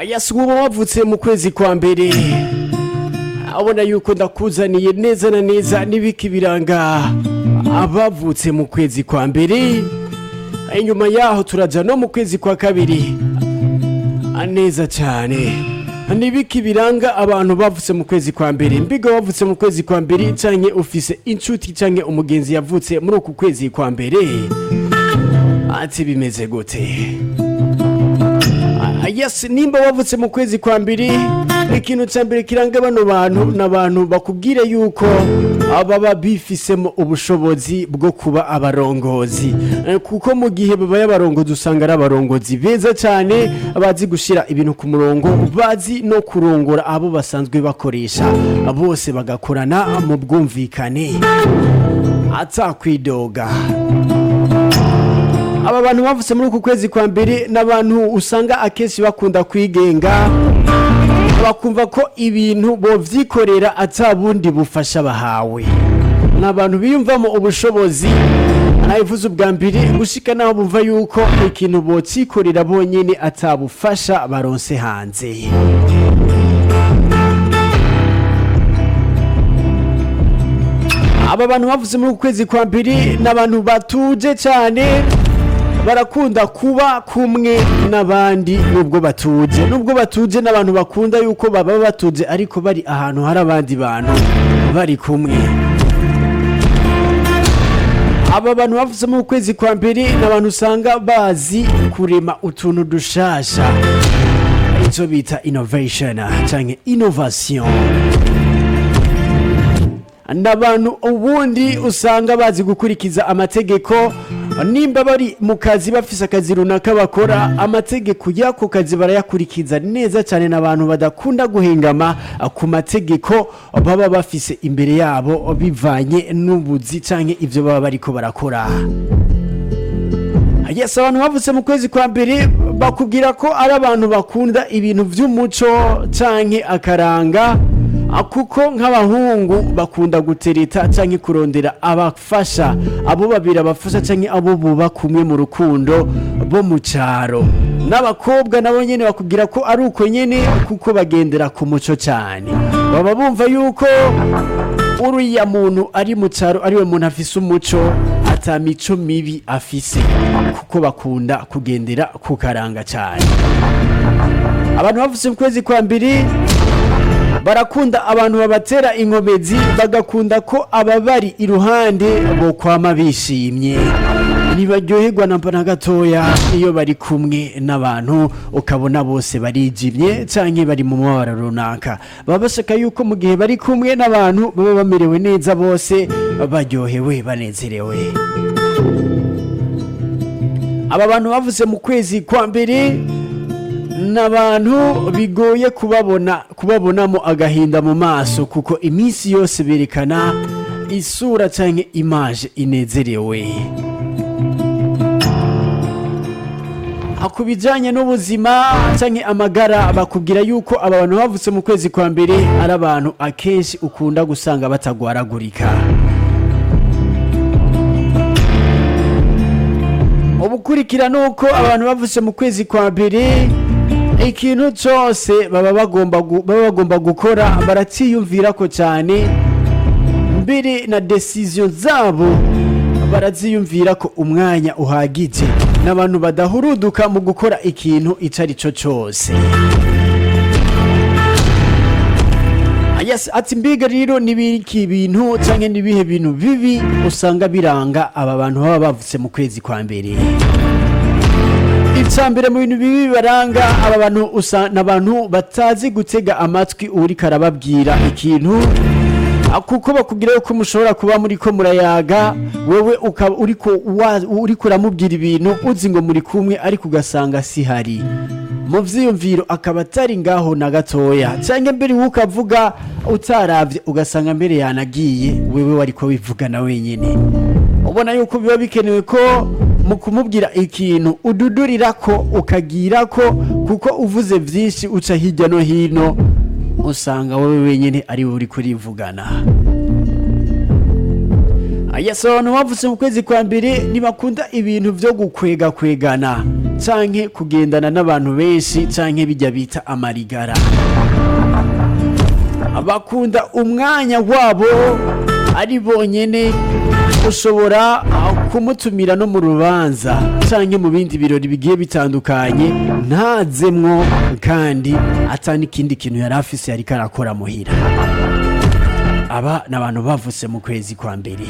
yasuba wavutse mu kwezi kwa mbere abona yuko ndakuzaniye neza na neza n'ibiki biranga abavutse mu kwezi kwa mbere. Inyuma yaho turaja no mu kwezi kwa kabiri neza cyane. Nibiki biranga abantu bavutse mu kwezi kwa mbere. Mbiga wavutse mu kwezi kwa mbere canke ufise inshuti canke umugenzi yavutse muri uku kwezi kwa mbere, ati bimeze gute? Yes, nimba wavutse mu kwezi kwa mbere, ikintu cya mbere kiranga bano bantu n'abantu bakubwire yuko baba bifisemo ubushobozi bwo kuba abarongozi, kuko mu gihe babaye abarongozi usanga ari abarongozi beza cyane, bazi gushira ibintu ku murongo, bazi no kurongora abo basanzwe bakoresha, bose bagakorana mu bwumvikane atakwidoga. Aba bantu bavutse muri uku kwezi kwa mbere n'abantu usanga akenshi bakunda kwigenga, bakumva ko ibintu bovyikorera atabundi bufasha bahawe. N'abantu biyumvamo ubushobozi, nayivuze ubwa mbere gushika naho bumva yuko ikintu bocikorera bonyene atabufasha baronse hanze. Aba bantu bavutse muri uku kwezi kwa mbere n'abantu batuje cyane, barakunda kuba kumwe n'abandi nubwo batuje n'abantu bakunda yuko baba batuje ariko bari ahantu hari abandi bantu bari kumwe. Aba bantu bavutse mu kwezi kwa mbere n'abantu usanga bazi kurema utuntu dushasha, icyo bita innovation canke innovation. N'abantu ubundi usanga bazi gukurikiza amategeko, nimba bari mu kazi bafise akazi runaka bakora, amategeko y'ako kazi barayakurikiza neza cyane. N'abantu badakunda guhengama ku mategeko baba bafise imbere yabo bivanye n'ubuzi canke ivyo baba bariko barakora. Yes, abantu bavutse mu kwezi kwa mbere bakubwira ko ari abantu bakunda ibintu vy'umuco canke akaranga, kuko nk'abahungu bakunda gutereta canke kurondera abafasha, abo babiri abafasha canke abo buba kumwe mu rukundo bo mu caro. N'abakobwa nabo nyene bakubwira ko ari uko nyene, kuko bagendera ku muco cyane, baba bumva yuko uriya muntu ari mu caro ariwe muntu afise umuco, ata mico mibi afise, kuko bakunda kugendera ku karanga cyane. Abantu bavutse mu kwezi kwa mbere barakunda abantu babatera inkomezi, bagakunda ko ababari iruhande bo kwama bishimye, ntibaryoherwa na gatoya iyo bari kumwe n'abantu ukabona bose barijimye canke bari mu mabara runaka. Baba bashaka yuko mu gihe bari kumwe n'abantu baba bamerewe neza, bose baryohewe banezerewe. Aba bantu bavuze mu kwezi kwa mbere n'abantu bigoye kubabonamo agahinda mu maso, kuko iminsi yose berekana isura canke image inezerewe. Akubijanye n'ubuzima canke amagara bakubwira yuko aba bantu bavutse mu kwezi kwa mbere ari abantu akenshi ukunda gusanga batagwaragurika. Ubukurikira nuko abantu bavutse mu kwezi kwa mbere ikintu cyose baba bagomba gukora baratiyumvira ko cyane, mbere na decision zabo baraziyumvira ko umwanya uhagije, n'abantu badahuruduka mu gukora ikintu icari cyo cyose. Yes, ati mbiga rero nibiki bintu canke nibihe bintu bibi usanga biranga aba bantu baba bavutse mu kwezi kwa mbere. Icambere mu bintu bibi baranga aba bantu usanga abantu batazi gutega amatwi uri karababwira ikintu, kuko bakubwira yuko mushobora kuba muri ko murayaga, wewe ukaba uri kuramubwira ibintu uzi ngo muri kumwe, ariko ugasanga si hari mu vyiyumviro, akaba atari ngaho na gatoya, canke mbere ukavuga utaravye ugasanga mbere yanagiye, wewe wariko wivugana wenyene. Ubona yuko biba bikenewe ko mu kumubwira ikintu ududurirako ukagirako, kuko uvuze vyinshi uca hirya no hino usanga wewe wenyene ari uri kurivugana. Yes, abantu bavutse mu kwezi kwa mbere ntibakunda ibintu vyo gukwegana, canke kugendana n'abantu benshi canke bijya bita amarigara. Bakunda umwanya wabo ari bonyene, ushobora kumutumira no mu rubanza canke mu bindi birori bigiye bitandukanye ntazemwo, kandi atani ikindi kintu yari afise yariko arakora muhira. Aba n'abantu bavutse mu kwezi kwa mbere.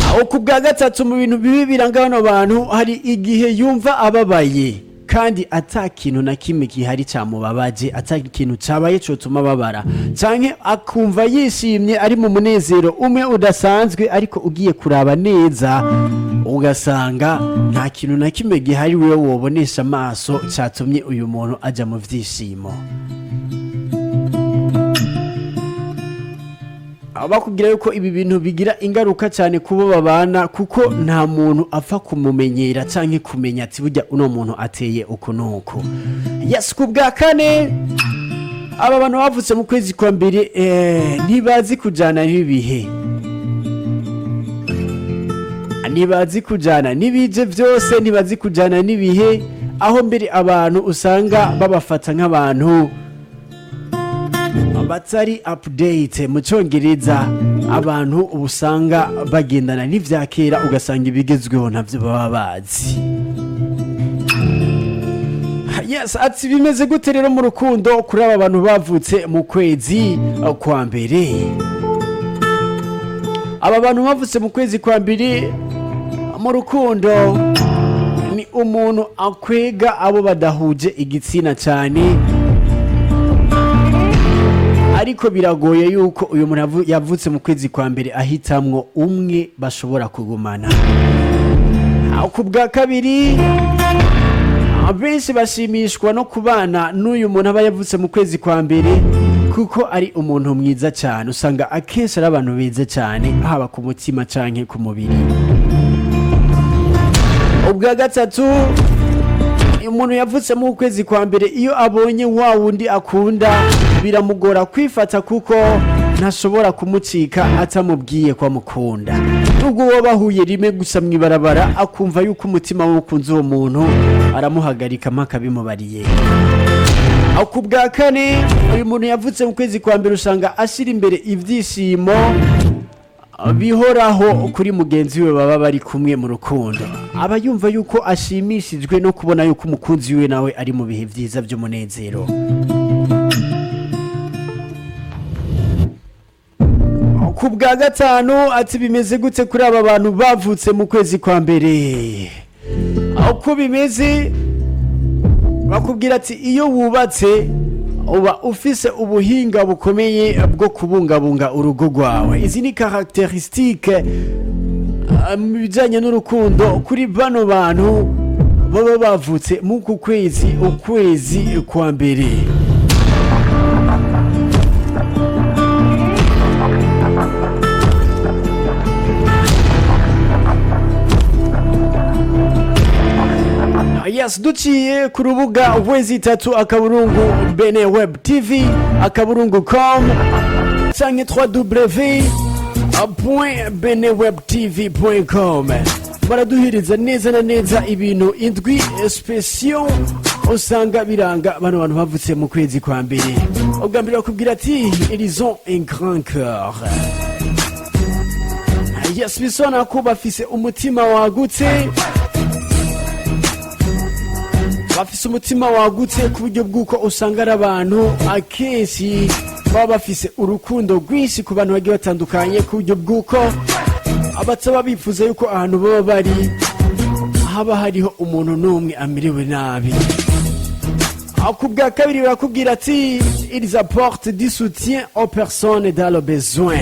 Aho ku bwa gatatu mu bintu bibi biranga bano bantu, hari igihe yumva ababaye kandi ata kintu na kimwe gihari cyamubabaje, ata kintu cyabaye cyotuma babara, canke akumva yishimye ari mu munezero umwe udasanzwe, ariko ugiye kuraba neza ugasanga nta kintu na kimwe gihari wewe wobonesha amaso cyatumye uyu muntu aja mu vyishimo. Bakubwira yuko ibi bintu bigira ingaruka cyane kubo babana, kuko nta muntu apfa kumumenyera canke kumenya ati burya uno muntu ateye uku nuko. Yes, ku bwa kane, aba bantu bavutse mu kwezi kwa mbere ntibazi kujana n'ibihe, ntibazi kujana n'ibije byose, ntibazi kujana n'ibihe, aho mbere abantu usanga babafata nk'abantu batari update mu Cyongereza. Abantu ubusanga bagendana n'ivya kera, ugasanga ibigezweho ntavyo baba bazi. Yes, ati bimeze gute rero mu rukundo kuri aba bantu bavutse mu kwezi kwa mbere? Aba bantu bavutse mu kwezi kwa mbere mu rukundo ni umuntu akwega abo badahuje igitsina cyane, ariko biragoye yuko uyu muntu yavutse mu kwezi kwa mbere ahitamwo umwe bashobora kugumana. Ku bwa kabiri, abenshi bashimishwa no kubana n'uyu muntu aba yavutse mu kwezi kwa mbere, kuko ari umuntu mwiza cyane. Usanga akenshi ari abantu beza cyane, haba ku mutima canke ku mubiri. Ubwa gatatu, umuntu yavutse mu kwezi kwa mbere iyo abonye wa wundi akunda biramugora kwifata, kuko ntashobora kumucika atamubwiye ko amukunda. Nubwo uwo bahuye rimwe gusa mwibarabara akumva yuko umutima w'ukunze uwo muntu aramuhagarika mpaka bimubariye. Ku bwa kane, uyu muntu yavutse mu kwezi kwa mbere usanga ashira imbere ivyishimo bihoraho kuri mugenzi we baba bari kumwe mu rukundo. Aba yumva yuko ashimishijwe no kubona yuko umukunzi we nawe ari mu bihe vyiza by'umunezero. Ku bwa gatanu, ati bimeze gute kuri aba bantu bavutse mu kwezi kwa mbere? Uko bimeze, bakubwira ati iyo wubatse uba ufise ubuhinga bukomeye bwo kubungabunga urugo rwawe. Izi ni caractéristique mu bijanye n'urukundo kuri bano bantu baba bavutse mu ukwezi kwa mbere. Yes, duciye ku rubuga www beneweb tv akaburungu.com canke www.benewebtv.com. baraduhiriza neza na neza ibintu indwi special usanga biranga bano bantu bavutse mu kwezi kwa mbere. Ubwa mbere bakubwira ati ils ont un grand cœur. Yes, bisona ko bafise umutima wagutse, bafise umutima wagutse ku buryo bw'uko usanga ari abantu akenshi baba bafise urukundo rwinshi ku bantu bagiye batandukanye, ku buryo bw'uko abataba bifuza yuko ahantu baba bari haba hariho umuntu n'umwe amerewe nabi. Ku bwa kabiri barakubwira ati ils apportent du soutien aux personnes dans le besoin.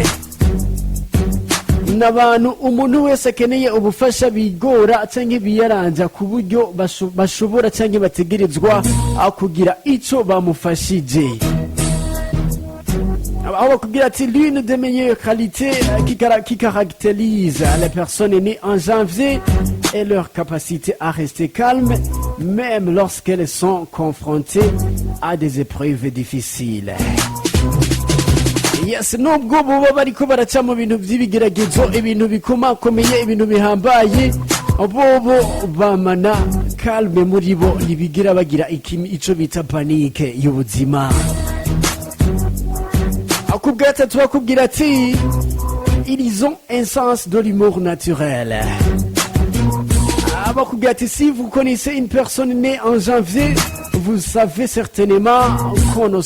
N'abantu umuntu wese akeneye ubufasha bigora canke biyaranja ku buryo bashobora canke bategerezwa kugira ico bamufashije. Aho bakubwira ati l'une des meilleures qualités qui caractérise les personnes nées en janvier est leur capacité à rester calme même lorsqu'elles sont confrontées à des épreuves difficiles. yes nubwo buba bariko baraca mu bintu vy'ibigeragezo ibintu bikomakomeye ibintu bihambaye bobo bamana calme muri bo ntibigira bagira ico bita panike y'ubuzima. Akubwira gatatu bakubwira ati ils ont un sens de l'humour naturel. Bakubwira ati si vous connaissez une personne née en janvier, vous savez certainement qu'on ne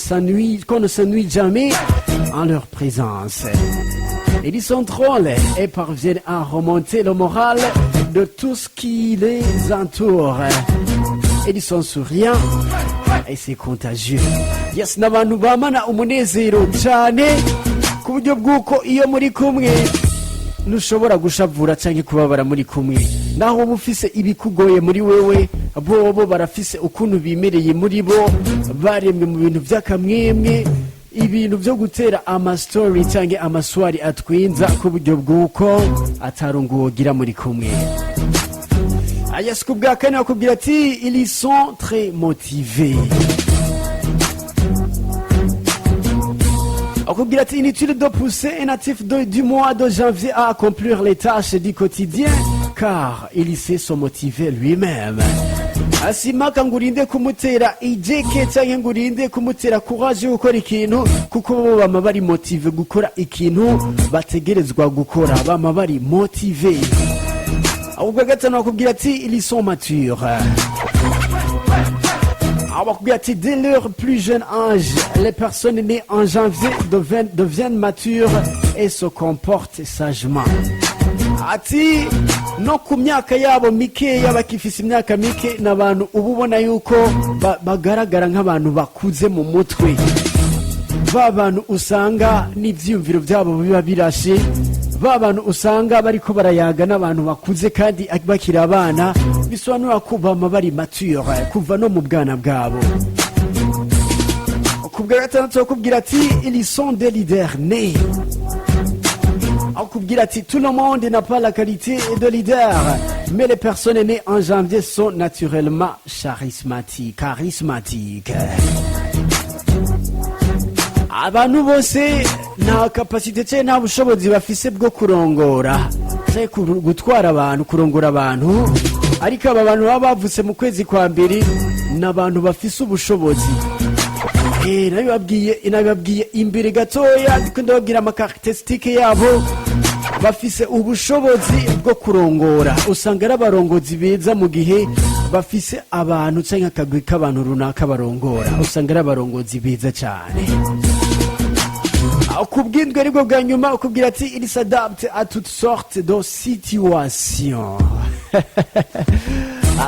s'ennuie jamais en leur présence. Ils sont drôles et parviennent à remonter le moral de tout ce qui les entoure. Ils sont souriants et c'est contagieux. Yes, n'abantu bamana umunezero cyane ku buryo bw'uko iyo muri kumwe ntushobora gushavura cyangwa kubabara muri kumwe. Naho uba ufise ibikugoye muri wewe, bobo barafise ukuntu bimereye muri bo, baremwe mu bintu by'akamwemwe, ibintu byo gutera amastori cyangwa amaswari atwinza ku buryo bw'uko atarungu wogira muri kumwe. Ayas kubwa kane akubwira ati ils sont très motivés. Akubwira ati inutile de pousser un natif du mois de janvier à accomplir les tâches du quotidien car il sait se motiver lui-même. Asimaka ngurinde kumutera ijeke cyangwa ngurinde kumutera courage yo gukora ikintu kuko bo bama bari motive gukora ikintu bategerezwa gukora, bama bari motive. Ahubwo gatano akubwira ati ils sont matures. Bakubwira ati dès leur plus jeune âge, les personnes nées en janvier deviennent matures et se comportent sagement. Ati no ku myaka yabo mikeya bakifise imyaka mike n'abantu ubu ubona yuko bagaragara nk'abantu bakuze mu mutwe, babantu usanga n'ivyiyumviro byabo biba birashe, babantu usanga bariko barayaga n'abantu bakuze kandi bakiri abana, bisobanura ko bama bari mature kuva no mu bwana bwabo. Kubwa gatandatu kubwira ati ils sont des leaders nés. Akubwira ati tout le monde n'a pas la qualité de leader, mais les personnes nées en janvier sont naturellement charismatiques. Abantu bose nta capacité cyane nta bushobozi bafise bwo kurongora cyangwa gutwara abantu, kurongora abantu, ariko aba bantu baba bavutse mu kwezi kwa mbere n'abantu bafise ubushobozi. Nabibabwiye imbere gatoya ndiko ndababwira amakarakterisitike yabo, bafise ubushobozi bwo kurongora. Usanga ari abarongozi beza mu gihe bafise abantu cyangwa akagwi k'abantu runaka barongora, usanga ari abarongozi beza cyane. Kubwindwe aribwo bwa nyuma ukubwira ati il s'adapte à toutes sortes de situations.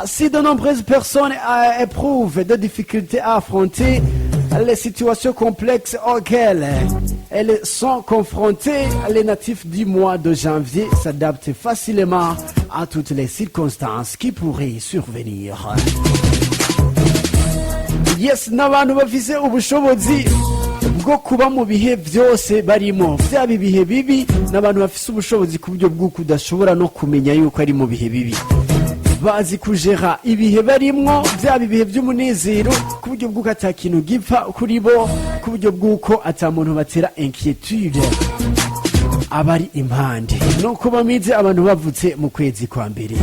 Si de nombreuses personnes éprouvent des difficultés à affronter les situations complexes auxquelles elles sont confrontées, les natifs du mois de janvier s'adaptent facilement à toutes les circonstances qui pourraient survenir. Yes, n'abantu bafise ubushobozi bwo kuba mu bihe byose barimo, byaba ibihe bibi, n'abantu bafise ubushobozi ku buryo bw'uko udashobora no kumenya yuko ari mu bihe bibi. Bazi kujera ibihe barimwo, byaba ibihe by'umunezero ku buryo bw'uko ata kintu gipfa kuri bo, ku buryo bw'uko ata muntu batera inquiétude abari impande. Nuko bamize abantu bavutse mu kwezi kwa mbere.